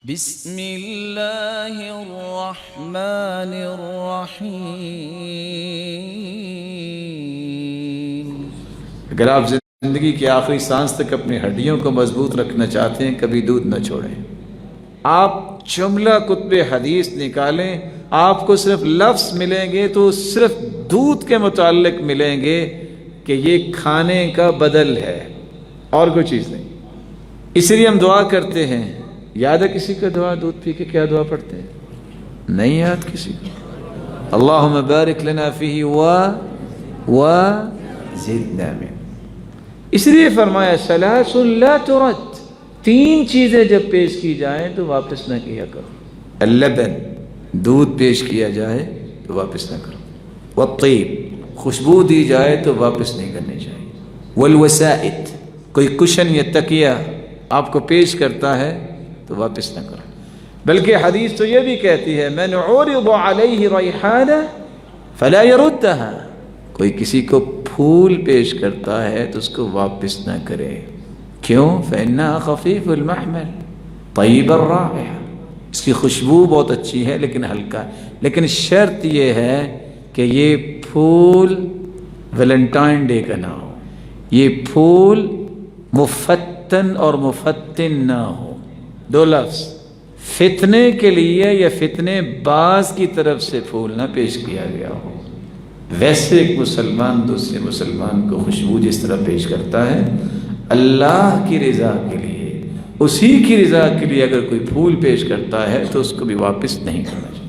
بسم اللہ الرحمن الرحیم۔ اگر آپ زندگی کی آخری سانس تک اپنی ہڈیوں کو مضبوط رکھنا چاہتے ہیں، کبھی دودھ نہ چھوڑیں۔ آپ جملہ کتب حدیث نکالیں، آپ کو صرف لفظ ملیں گے تو صرف دودھ کے متعلق ملیں گے کہ یہ کھانے کا بدل ہے اور کوئی چیز نہیں۔ اس لیے ہم دعا کرتے ہیں۔ یاد ہے کسی کا دعا دودھ پی کے کیا دعا پڑھتے ہیں؟ نہیں یاد کسی کو؟ اللہم بارک لنا فیہ وزدنا من۔ اس لیے فرمایا ثلاث لا ترد، تین چیزیں جب پیش کی جائیں تو واپس نہ کیا کرو۔ اللبن، دودھ پیش کیا جائے تو واپس نہ کرو۔ والطیب، خوشبو دی جائے تو واپس نہیں کرنی چاہیے۔ والوسائد، کوئی کشن یا تکیہ آپ کو پیش کرتا ہے تو واپس نہ کرو۔ بلکہ حدیث تو یہ بھی کہتی ہے من عرض علیہ ریحانہ فلا یردھا، کوئی کسی کو پھول پیش کرتا ہے تو اس کو واپس نہ کرے۔ کیوں؟ فإنها خفیف المحمل طیب الرائحہ، اس کی خوشبو بہت اچھی ہے لیکن ہلکا ہے۔ لیکن شرط یہ ہے کہ یہ پھول ویلنٹائن ڈے کا نہ ہو، یہ پھول مفتن اور مفتن نہ ہو۔ دو لفظ، فتنے کے لیے یا فتنے باز کی طرف سے پھول نہ پیش کیا گیا ہو۔ ویسے ایک مسلمان دوسرے مسلمان کو خوشبو جس طرح پیش کرتا ہے، اللہ کی رضا کے لیے، اسی کی رضا کے لیے اگر کوئی پھول پیش کرتا ہے تو اس کو بھی واپس نہیں کرنا چاہیے۔